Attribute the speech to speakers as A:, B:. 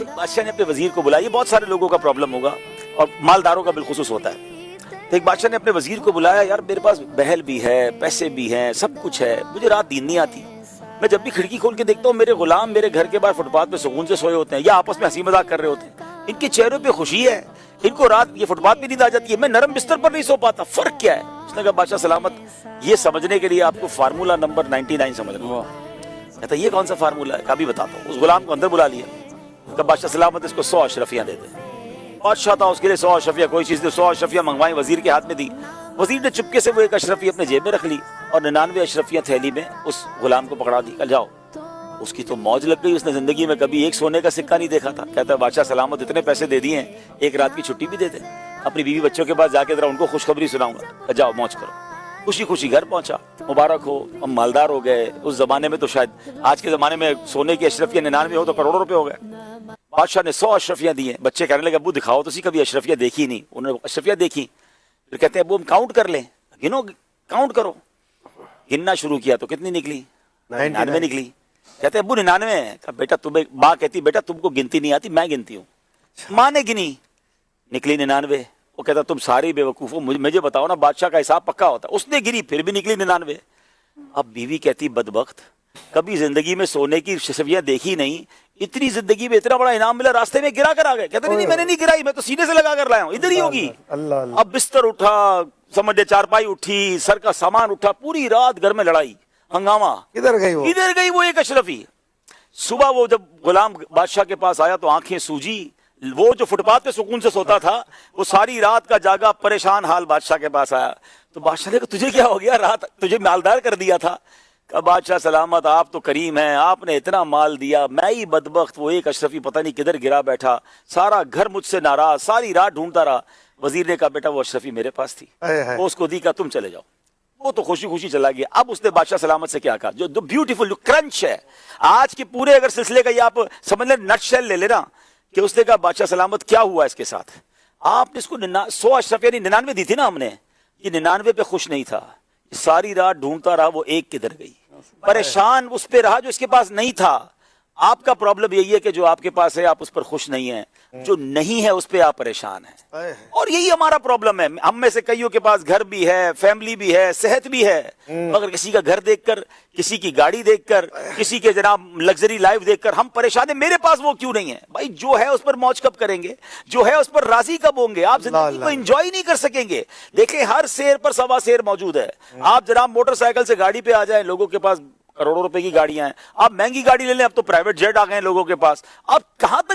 A: بادشاہ نے اپنے وزیر کو بلایا. یہ بہت سارے لوگوں کا پرابلم ہوگا اور مالداروں کا بالخصوص ہوتا ہے. تو ایک بادشاہ نے اپنے وزیر کو بلایا, یار میرے پاس بہل بھی ہے, پیسے بھی ہیں, سب کچھ ہے, مجھے رات نیند نہیں آتی. میں جب بھی کھڑکی کھول کے دیکھتا ہوں میرے غلام میرے گھر کے باہر فٹ پاتھ پہ سکون سے سوئے ہوتے ہیں یا آپس میں ہنسی مذاق کر رہے ہوتے ہیں. ان کے چہروں پہ خوشی ہے, ان کو رات یہ فٹ پاتھ پہ نیند آ جاتی ہے, میں نرم بستر پر نہیں سو پاتا. فرق کیا ہے؟ اس نے کہا بادشاہ سلامت, یہ سمجھنے کے لیے آپ کو فارمولا نمبر 99 سمجھنا. کہتا یہ کون سا فارمولا ہے؟ کبھی بتاتا ہوں. اس غلام کو اندر بلا لیا. کہا بادشاہ سلامت اس کو 100 اشرفیاں دے دیں. بادشاہ تھا اس کے لیے 100 اشرفیاں کوئی چیز نہیں. 100 اشرفیاں منگوائیں, وزیر کے ہاتھ میں دی. وزیر نے چپکے سے وہ ایک اشرفی اپنے جیب میں رکھ لی اور 99 اشرفیاں تھیلی میں اس غلام کو پکڑا دی. کل جاؤ. اس کی تو موج لگ گئی, اس نے زندگی میں کبھی ایک سونے کا سکہ نہیں دیکھا تھا. کہتا ہے بادشاہ سلامت اتنے پیسے دے دیے ہیں, ایک رات کی چھٹی بھی دے دیں, اپنی بیوی بچوں کے پاس جا کے ذرا ان کو خوشخبری سناؤں گا. جاؤ موج کرو. خوشی خوشی گھر پہنچا. مبارک ہو, ہم مالدار ہو گئے. اس زمانے میں تو شاید آج کے زمانے میں سونے کی اشرفیاں 99 ہو تو کروڑوں روپے ہو گئے. بادشاہ نے 100 اشرفیاں دی ہیں. بچے کہنے لگے ابو دکھاؤ تو کبھی اشرفیاں دیکھی نہیں. انہوں نے اشرفیاں دیکھی. پھر کہتے ہیں ابو ہم کاؤنٹ کر لیں. گنو, کاؤنٹ کرو. گننا شروع کیا تو کتنی نکلی؟ 99 نکلی. کہتے ابو 99 ہے. کہا بیٹا تمہیں, ماں کہتی بیٹا تم کو گنتی نہیں آتی, میں گنتی ہوں. ماں نے گنی, نکلی 99. وہ کہتا تم ساری بے وقوف ہو, مجھے بتاؤ نا بادشاہ کا حساب پکا ہوتا. اس نے گری, پھر بھی نکلی 99. اب بیوی کہتی بدبخت, کبھی زندگی میں سونے کی اشرفیاں دیکھی نہیں, اتنی زندگی میں اتنا بڑا انعام ملا, راستے میں گرا کر آ گئے. کہتے نہیں میں نے نہیں گرائی, میں تو سینے سے لگا کر لایا ہوں, ادھر ہی ہوگی. اب بستر اٹھا, سمجھے چارپائی اٹھی, سر کا سامان اٹھا, پوری رات گھر میں لڑائی ہنگامہ.
B: ادھر گئی
A: وہ ایک اشرفی. صبح وہ جب غلام بادشاہ کے پاس آیا تو آنکھیں سوجی. وہ جو فٹ پاتھ پہ سکون سے سوتا تھا وہ ساری رات کا جاگا پریشان حال بادشاہ کے پاس آیا. تو بادشاہ نے کہا تجھے کیا ہو گیا, رات تجھے مالدار کر دیا تھا. کہا بادشاہ سلامت آپ تو کریم ہیں, آپ نے اتنا مال دیا, میں ہی بدبخت وہ ایک اشرفی پتہ نہیں کدھر گرا بیٹھا, سارا گھر مجھ سے ناراض, ساری رات ڈھونڈتا رہا. وزیر نے کہا بیٹا وہ اشرفی میرے پاس تھی, وہ اس کو دی, کا تم چلے جاؤ. وہ تو خوشی خوشی چلا گیا. اب اس نے بادشاہ سلامت سے کیا کہا, جو بیوٹیفل جو کرنچ ہے آج کے پورے اگر سلسلے کا, یہ آپ سمجھ لیں نٹ شیل لے لینا, کہ اس نے کہا بادشاہ سلامت کیا ہوا اس کے ساتھ. آپ نے اس کو 100 اشرفیاں یعنی 99 دی تھی نا ہم نے, یہ 99 پہ خوش نہیں تھا, ساری رات ڈھونڈتا رہا, وہ ایک کدھر گئی. پریشان اس پہ رہا جو اس کے پاس نہیں تھا. آپ کا پرابلم یہی ہے کہ جو آپ کے پاس ہے آپ اس پر خوش نہیں ہیں, جو نہیں ہے اس پہ آپ پریشان ہیں. اور یہی ہمارا پرابلم ہے. ہم میں سے کئیوں کے پاس گھر بھی ہے, فیملی بھی ہے, صحت بھی ہے, مگر کسی کا گھر دیکھ کر, کسی کی گاڑی دیکھ کر, کسی کے جناب لگژری لائف دیکھ کر ہم پریشان ہیں. میرے پاس وہ کیوں نہیں ہے؟ بھائی جو ہے اس پر موج کب کریں گے, جو ہے اس پر راضی کب ہوں گے؟ آپ زندگی کو انجوائے نہیں کر سکیں گے. دیکھیں ہر سیر پر سوا سیر موجود ہے. آپ جناب موٹر سائیکل سے گاڑی پہ آ جائیں, لوگوں کے پاس کروڑوں روپے کی گاڑیاں ہیں. آپ مہنگی گاڑی لے لیں, اب تو پرائیویٹ جیٹ آ گئے ہیں لوگوں کے پاس. اب کہاں تک